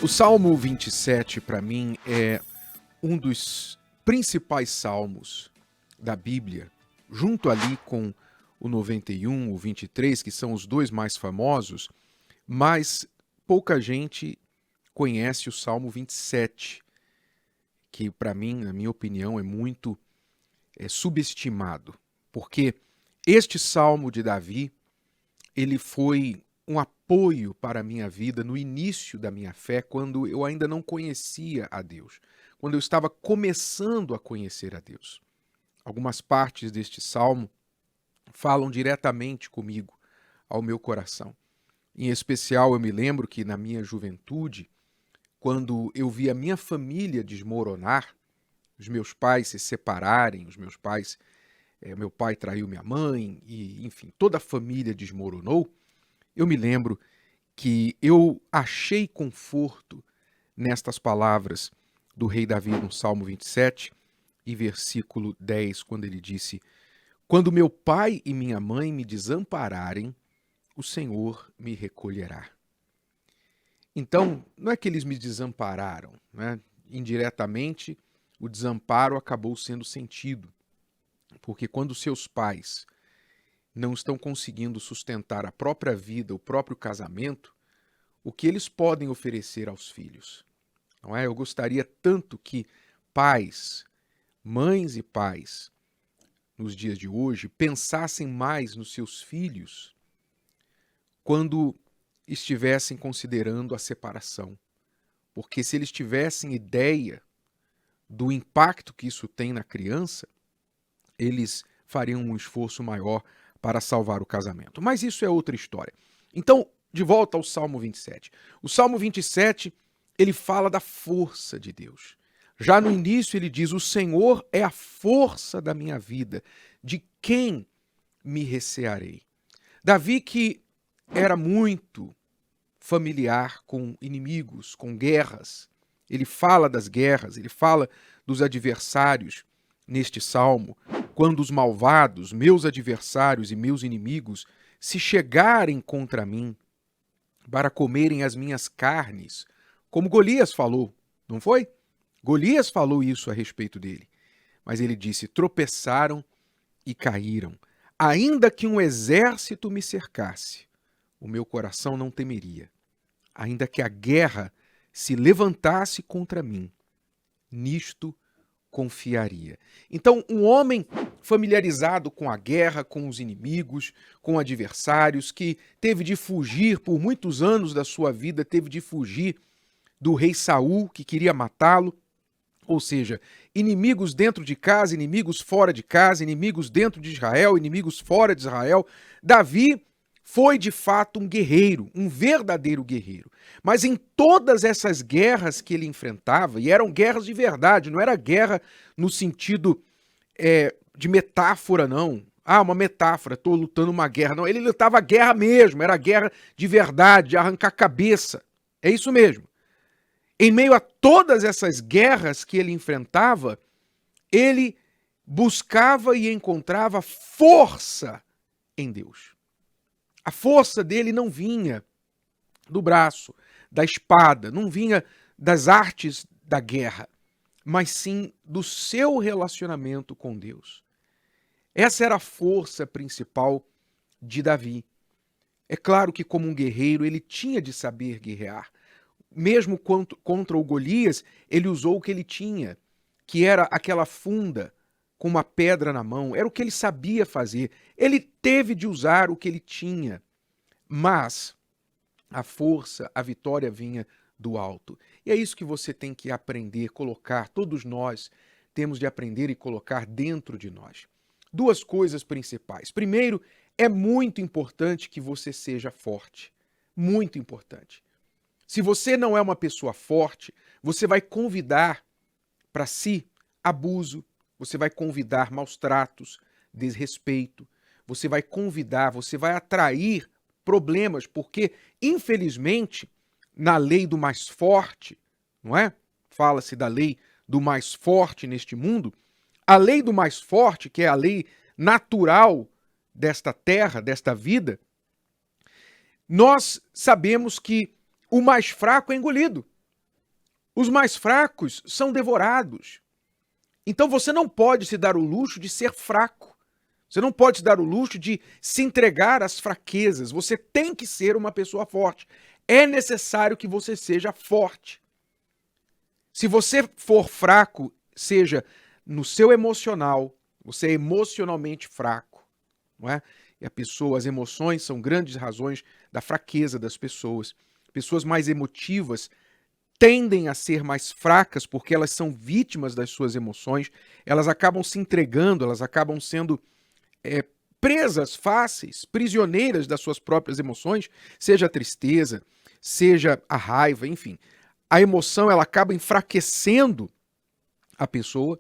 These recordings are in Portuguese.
O Salmo 27, para mim, é um dos principais salmos da Bíblia, junto ali com o 91, o 23, que são os dois mais famosos, mas pouca gente conhece o Salmo 27, que para mim, na minha opinião, é muito subestimado, porque este Salmo de Davi, ele foi um apoio para a minha vida no início da minha fé, quando eu ainda não conhecia a Deus, quando eu estava começando a conhecer a Deus. Algumas partes deste salmo falam diretamente comigo, ao meu coração. Em especial, eu me lembro que na minha juventude, quando eu vi a minha família desmoronar, os meus pais se separarem, meu pai traiu minha mãe, e enfim, toda a família desmoronou, eu me lembro que eu achei conforto nestas palavras do rei Davi no Salmo 27 e versículo 10, quando ele disse: "Quando meu pai e minha mãe me desampararem, o Senhor me recolherá." Então, não é que eles me desampararam, né? Indiretamente, o desamparo acabou sendo sentido, porque quando seus pais não estão conseguindo sustentar a própria vida, o próprio casamento, o que eles podem oferecer aos filhos? Não é? Eu gostaria tanto que pais, mães e pais, nos dias de hoje, pensassem mais nos seus filhos quando estivessem considerando a separação. Porque se eles tivessem ideia do impacto que isso tem na criança, eles fariam um esforço maior para salvar o casamento. Mas isso é outra história. Então, de volta ao Salmo 27. O Salmo 27, ele fala da força de Deus. Já no início ele diz: "O Senhor é a força da minha vida, de quem me recearei?" Davi, que era muito familiar com inimigos, com guerras, ele fala das guerras, ele fala dos adversários neste salmo. Quando os malvados, meus adversários e meus inimigos, se chegarem contra mim para comerem as minhas carnes, como Golias falou, não foi? Golias falou isso a respeito dele. Mas ele disse: "Tropeçaram e caíram. Ainda que um exército me cercasse, o meu coração não temeria. Ainda que a guerra se levantasse contra mim, nisto confiaria." Então, um homem familiarizado com a guerra, com os inimigos, com adversários, que teve de fugir por muitos anos da sua vida, teve de fugir do rei Saul, que queria matá-lo, ou seja, inimigos dentro de casa, inimigos fora de casa, inimigos dentro de Israel, inimigos fora de Israel. Davi foi de fato um guerreiro, um verdadeiro guerreiro. Mas em todas essas guerras que ele enfrentava, e eram guerras de verdade, não era guerra no sentido de metáfora, não. Ah, uma metáfora, estou lutando uma guerra. Não, ele lutava a guerra mesmo, era guerra de verdade, de arrancar cabeça. É isso mesmo. Em meio a todas essas guerras que ele enfrentava, ele buscava e encontrava força em Deus. A força dele não vinha do braço, da espada, não vinha das artes da guerra, mas sim do seu relacionamento com Deus. Essa era a força principal de Davi. É claro que, como um guerreiro, ele tinha de saber guerrear. Mesmo contra o Golias, ele usou o que ele tinha, que era aquela funda com uma pedra na mão. Era o que ele sabia fazer. Ele teve de usar o que ele tinha. Mas a força, a vitória vinha do alto. E é isso que você tem que aprender, colocar, todos nós temos de aprender e colocar dentro de nós. Duas coisas principais. Primeiro, é muito importante que você seja forte. Muito importante. Se você não é uma pessoa forte, você vai convidar para si abuso, você vai convidar maus tratos, desrespeito, você vai atrair problemas, porque, infelizmente, na lei do mais forte, não é? Fala-se da lei do mais forte neste mundo. A lei do mais forte, que é a lei natural desta terra, desta vida, nós sabemos que o mais fraco é engolido. Os mais fracos são devorados. Então você não pode se dar o luxo de ser fraco. Você não pode se dar o luxo de se entregar às fraquezas. Você tem que ser uma pessoa forte. É necessário que você seja forte. Se você for fraco, seja no seu emocional, você é emocionalmente fraco, não é? E as emoções são grandes razões da fraqueza das pessoas. Pessoas mais emotivas tendem a ser mais fracas porque elas são vítimas das suas emoções, elas acabam se entregando, elas acabam sendo presas fáceis, prisioneiras das suas próprias emoções, seja a tristeza, seja a raiva, enfim. A emoção ela acaba enfraquecendo a pessoa.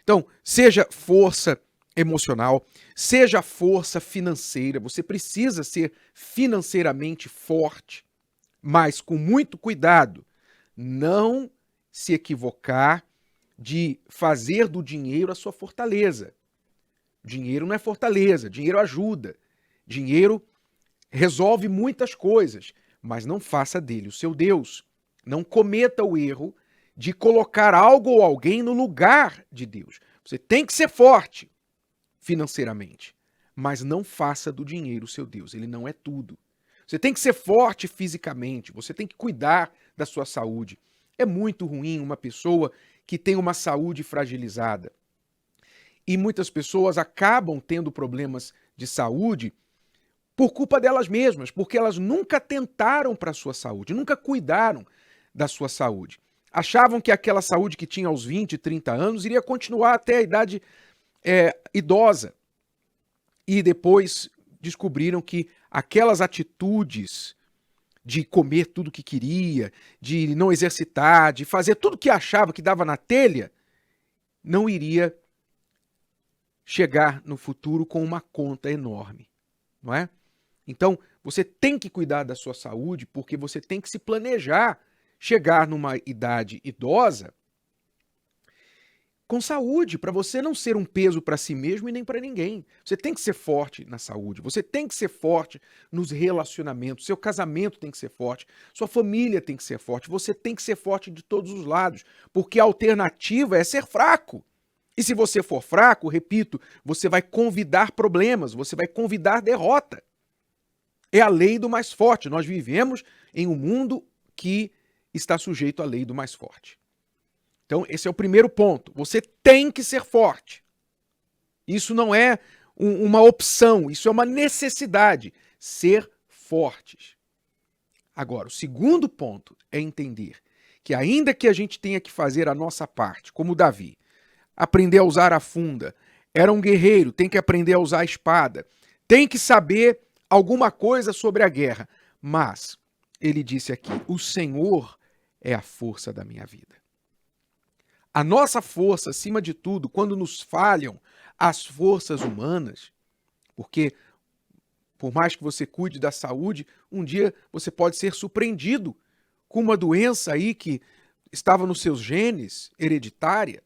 Então, seja força emocional, seja força financeira, você precisa ser financeiramente forte, mas com muito cuidado, não se equivocar de fazer do dinheiro a sua fortaleza. Dinheiro não é fortaleza, dinheiro ajuda. Dinheiro resolve muitas coisas, mas não faça dele o seu Deus. Não cometa o erro de colocar algo ou alguém no lugar de Deus. Você tem que ser forte financeiramente, mas não faça do dinheiro o seu Deus. Ele não é tudo. Você tem que ser forte fisicamente, você tem que cuidar da sua saúde. É muito ruim uma pessoa que tem uma saúde fragilizada. E muitas pessoas acabam tendo problemas de saúde por culpa delas mesmas, porque elas nunca tentaram para a sua saúde, nunca cuidaram da sua saúde. Achavam que aquela saúde que tinha aos 20, 30 anos iria continuar até a idade idosa. E depois descobriram que aquelas atitudes de comer tudo que queria, de não exercitar, de fazer tudo que achava que dava na telha, não iria chegar no futuro com uma conta enorme, não é? Então, você tem que cuidar da sua saúde porque você tem que se planejar chegar numa idade idosa com saúde, para você não ser um peso para si mesmo e nem para ninguém. Você tem que ser forte na saúde, você tem que ser forte nos relacionamentos, seu casamento tem que ser forte, sua família tem que ser forte, você tem que ser forte de todos os lados, porque a alternativa é ser fraco. E se você for fraco, repito, você vai convidar problemas, você vai convidar derrota. É a lei do mais forte. Nós vivemos em um mundo que está sujeito à lei do mais forte. Então, esse é o primeiro ponto. Você tem que ser forte. Isso não é uma opção, isso é uma necessidade. Ser fortes. Agora, o segundo ponto é entender que ainda que a gente tenha que fazer a nossa parte, como Davi, aprender a usar a funda, era um guerreiro, tem que aprender a usar a espada, tem que saber alguma coisa sobre a guerra. Mas, ele disse aqui, o Senhor é a força da minha vida. A nossa força, acima de tudo, quando nos falham as forças humanas, porque por mais que você cuide da saúde, um dia você pode ser surpreendido com uma doença aí que estava nos seus genes, hereditária.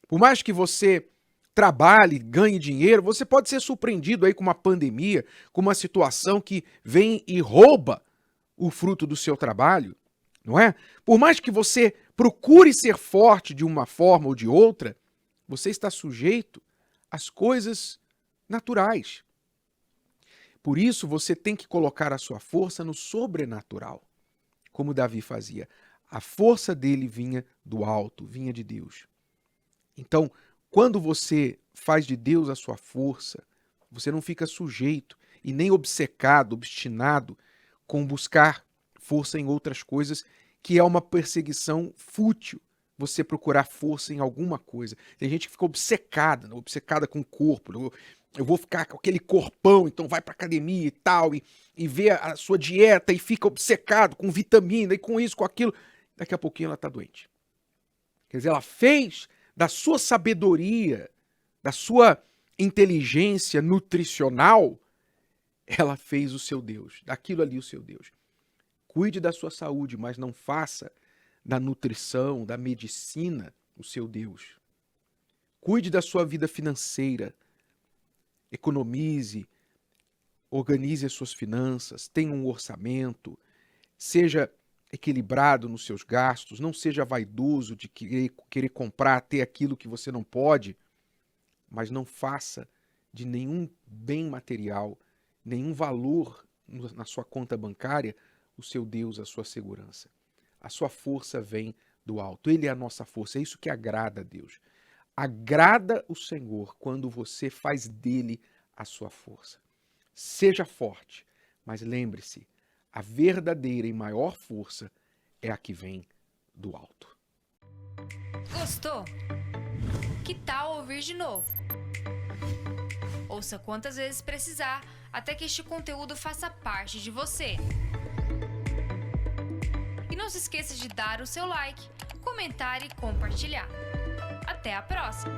Por mais que você trabalhe, ganhe dinheiro, você pode ser surpreendido aí com uma pandemia, com uma situação que vem e rouba o fruto do seu trabalho, não é? Por mais que você procure ser forte de uma forma ou de outra, você está sujeito às coisas naturais. Por isso, você tem que colocar a sua força no sobrenatural, como Davi fazia. A força dele vinha do alto, vinha de Deus. Então, quando você faz de Deus a sua força, você não fica sujeito e nem obcecado, obstinado com buscar força em outras coisas, que é uma perseguição fútil. Você procurar força em alguma coisa. Tem gente que fica obcecada com o corpo. Eu vou ficar com aquele corpão, então vai pra academia e tal, e vê a sua dieta e fica obcecado com vitamina e com isso, com aquilo. Daqui a pouquinho ela tá doente. Quer dizer, ela fez da sua sabedoria, da sua inteligência nutricional, ela fez o seu Deus, daquilo ali o seu Deus. Cuide da sua saúde, mas não faça da nutrição, da medicina, o seu Deus. Cuide da sua vida financeira, economize, organize as suas finanças, tenha um orçamento, seja equilibrado nos seus gastos, não seja vaidoso de querer comprar, ter aquilo que você não pode, mas não faça de nenhum bem material, nenhum valor na sua conta bancária, o seu Deus, a sua segurança. A sua força vem do alto. Ele é a nossa força. É isso que agrada a Deus. Agrada o Senhor quando você faz dele a sua força. Seja forte, mas lembre-se, a verdadeira e maior força é a que vem do alto. Gostou? Que tal ouvir de novo? Ouça quantas vezes precisar, até que este conteúdo faça parte de você. E não se esqueça de dar o seu like, comentar e compartilhar. Até a próxima!